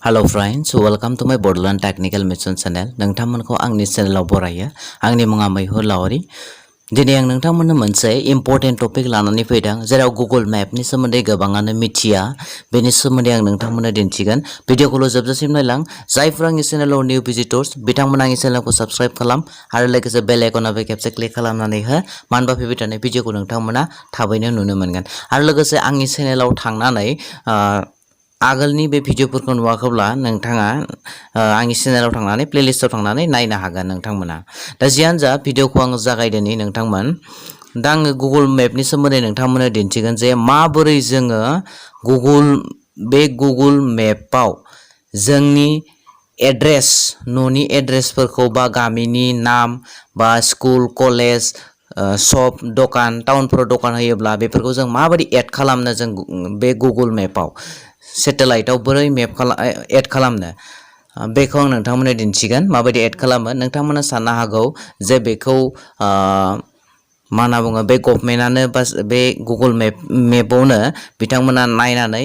Hello friends, welcome to my Borderland Technical Mission channel. नोंथांमोनखौ आंनि चेनेलाव बरायो। आंनि मुङा मैहुर लावारि। दिनै आं नोंथांमोननो मोनसे इम्पोर्टेन्ट टपिक लानानै फैदों जेराव गुगल मेपनि सोमोन्दै गोबाङानो मिथिया। बेनि सोमोन्दै आं नोंथांमोननो दिन्थिगोन। भिडिअखौल' जोबजासिम नायलां। जायफोर आंनि चेनेलाव निउ भिजिटर्स बिथांमोना आंनि चेनेलखौ साबस्क्राइब खालाम आरो लोगोसे बेल आइकनाव खेबसे क्लिक खालामनानै हो। मानोबा फैबाय थानाय भिडिअखौ नोंथांमोना थाबैनो नुनो मोनगोन। आरो लोगोसे आंनि चेनेलाव थांनानै आगोलनि बे भिडिअफोरखौ नुवाखैब्ला नोंथाङा आंनि चेनेलाव थांनानै प्लेलिस्टआव थांनानै नायनो हागोन नोंथांमोना। दा जियानो जा भिडिअखौ आं जागायदोनि नोंथांमोन। दा आङो गुगल मेपनि सोमोन्दै नोंथांमोननो दिन्थिगोन जे माबोरै जोङो गुगल मेपआव जोंनि एड्रेस न'नि एड्रेसफोरखौ बा गामिनि नाम बा स्कुल कलेज शप दखान टाउनफोराव दखान होयोब्ला बेफोरखौ जों माबायदि एड खालामनो जों बे गुगल मेपआव सेटेलाइटआव बोरै मेप एड खालामनो बेखौ आं नोंथांमोननो दिन्थिगोन माबायदि एड खालामो। नोंथांमोना साननो हागौ जे बेखौ मा होनना बुङो बे गभर्नमेन्टआनो बा बे गुगल मेपआवनो बिथांमोना नायनानै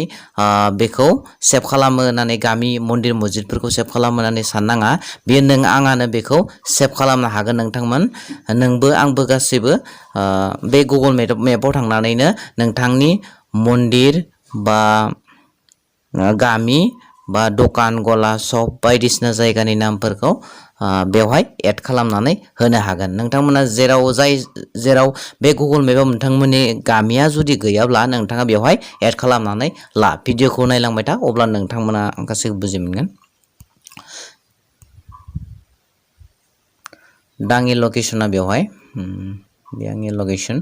बेखौ सेभ खालामो होननानै गामि मन्दिर मस्जिदफोरखौ सेभ खालामो होननानै साननाङा। बेयो नों आङानो बेखौ सेभ खालामनो हागोन नोंथांमोन। नोंबो आंबो गासैबो बे गुगल मेपआव थांनानैनो नोंथांनि मन्दिर बा गामि बा दखान गला शप बायदिसिना जायगानि नामफोरखौ बेवहाय एड खालामनानै होनो हागोन। नोंथांमोना जेराव बे गुगल मेपआव नोंथांमोननि गामिया जुदि गैयाब्ला नोंथाङा बेवहाय एड खालामनानै ला। भिडिअखौ नायलांबाय था अब्ला नोंथांमोना गासैबो बुजि मोनगोन। दा आंनि लकेसना बेवहाय बे आंनि लकेसन।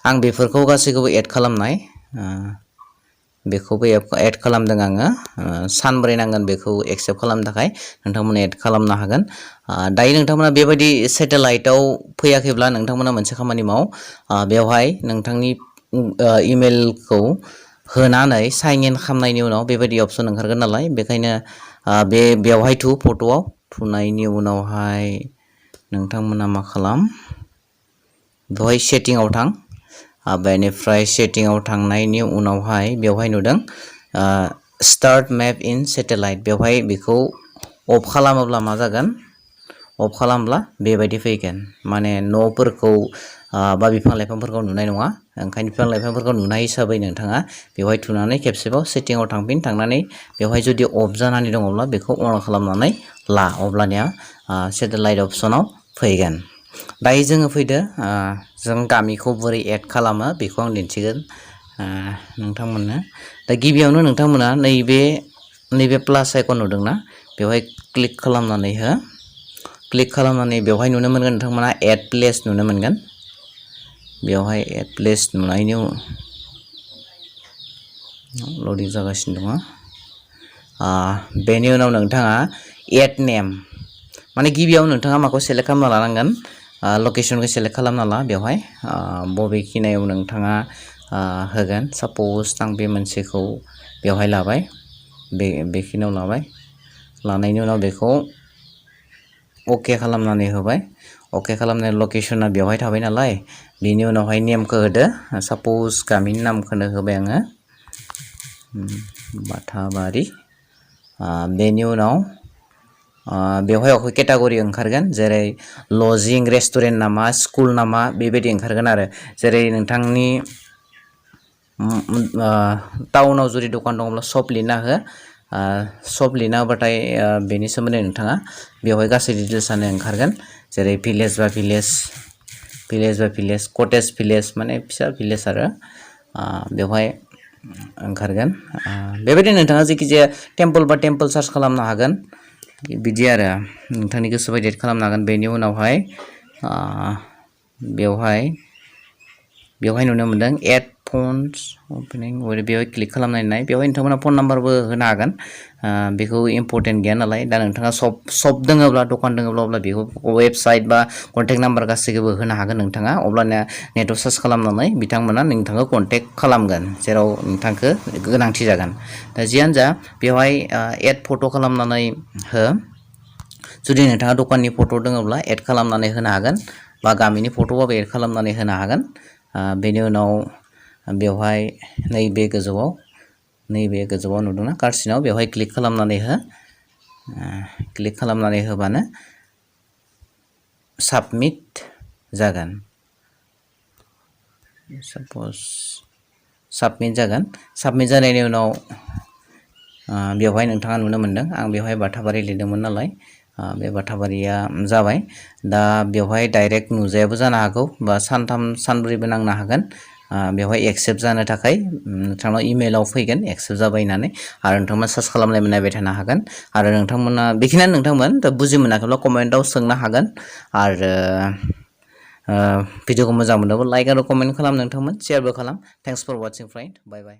आं बेफोरखौ गासैखौबो एड खालामनाय बेखौबो एड खालामदों आङो। सानब्रै नांगोन बेखौ एक्सेप्ट खालामनो थाखाय। नोंथांमोना एड खालामनो हागोन। दायो नोंथांमोना बेबायदि सेटेलाइटआव फैयाखैब्ला नोंथांमोना मोनसे खामानि माव। बेवहाय नोंथांनि इमेलखौ होनानै साइन इन खालामनायनि उनाव बेबायदि अपसन ओंखारगोन नालाय बेखायनो बेवहाय फट'आव थुनायनि उनावहाय नोंथांमोना मा खालाम बेवहाय सेटिंआव थां। बेनिफ्राय सेटिंआव थांनायनि उनावहाय बेवहाय नुदों स्टार्ट मेप इन सेटेलाइट। बेवहाय बेखौ अफ खालामोब्ला मा जागोन? अफ खालामब्ला बेबायदि फैगोन। माने न'फोरखौ बा बिफां लाइफांफोरखौ नुनाय नङा। ओंखायनो बिफां लाइफांफोरखौ नुनाय हिसाबै नोंथाङा बेवहाय थुनानै खेबसेबाव सेटिंआव थांनानै बेवहाय जुदि अफ जानानै दङब्ला बेखौ अन खालामनानै ला। अब्लानिया सेटेलाइट अपसनाव फैगोन। दायो जोङो फैदो जों गामिखौ बोरै एड खालामो बेखौ आं दिन्थिगोन नोंथांमोननो। दा गिबियावनो नोंथांमोना नैबे प्लास आइकन नुदोंना बेवहाय क्लिक खालामनानै हो। क्लिक खालामनानै बेवहाय नुनो मोनगोन नोंथांमोना एड प्लेस नुनो मोनगोन। बेवहाय एड प्लेस नुनायनि लडिं जागासिनो दङ। बेनि उनाव नोंथाङा एड नेम माने गिबियाव नोंथाङा माखौ सेलेक्ट खालामना लानांगोन? लकेसनखौ सेलेक्ट खालामना ला। बेवहाय बबेखिनियाव नोंथाङा होगोन। साप'ज आं बे मोनसेखौ बेवहाय लाबाय। बेखिनियाव लाबाय। लानायनि उनाव बेखौ अके खालामनानै होबाय। अके खालामनाय लकेसना बेवहाय थाबाय नालाय बेनि उनावहाय नेमखौ होदो। साप'ज गामिनि नामखौनो होबाय आङो बाथाबारि। बेनि उनाव बेवहाय केटागरि ओंखारगोन जेरै लजिं रेस्टुरेन्ट नामा स्कुल नामा बेबायदि ओंखारगोन आरो। जेरै नोंथांनि टाउनाव जुदि दखान दङब्ला शप लिरना हो। शप लिरना होबाथाय बेनि सोमोन्दै नोंथाङा बेवहाय गासै डिटेल्सआनो ओंखारगोन। जेरै भिलेज बा भिलेज कटेज भिलेज माने फिसा भिलेज आरो बेवहाय ओंखारगोन। बेबायदिनो नोंथाङा जायखिजाया टेम्पल बा टेम्पल सार्च खालामनो हागोन। बिदि आरो नोंथांनि गोसो बायदि एड खालामनो हागोन। बेनि उनावहाय बेवहाय नुनो मोनदों एड फन्स अपेनिं बेवहाय क्लिक खालामनाय बेवहाय नोंथांमोना फन नाम्बारबो होनो हागोन। बेखौ इम्पर्टेन्ट गैया नालाय। दा नोंथाङा शप दोङोब्ला दखान दोङोब्ला अब्ला बेखौ वेबसाइट बा कन्टेक्ट नाम्बार गासैखौबो होनो हागोन नोंथाङा। अब्लानिया नेटआव सार्च खालामनानै बिथांमोना नोंथांखौ कन्टेक्ट खालामगोन जेराव नोंथांखौ गोनांथि जागोन। दा जियानो जा बेवहाय एड फट' खालामनानै हो। जुदि नोंथाङा दखाननि फट' दोङोब्ला एड खालामनानै होनो हागोन बा गामिनि फट'बाबो एड खालामनानै होनो हागोन। बेनि उनाव बेवहाय नैबे गोजौआव नैबे गोजौआव नुदोंना कार्ड सिनाव बेवहाय क्लिक खालामनानै हो। क्लिक खालामनानै होबानो साबमिट जागोन। साप'ज साबमिट जागोन। साबमिट जानायनि उनाव बेवहाय नोंथाङा नुनो मोनदों आं बेवहाय बाथाबारि लिरदोंमोन नालाय बे बाथाबारिया जाबाय। दा बेवहाय डाइरेक्ट नुजायाबो जानो हागौ बा सानथाम सानब्रैबो नांनो हागोन। बेवहाय एक्सेप्ट जानो थाखाय नोंथांनाव इमेलाव फैगोन एक्सेप्ट जाबाय होननानै आरो नोंथांमोना सार्च खालामनायबो नायबाय थानो हागोन। आरो नोंथांमोना बेखिनियानो नोंथांमोन बुजि मोनाखैब्ला कमेन्टआव सोंनो हागोन। आरो भिडिअखौ मोजां मोनोब्ला लाइक आरो कमेन्ट खालाम नोंथांमोन, शेयारबो खालाम। थेंक्स फर वाचिं फ्रेन्ड, बाय बाय।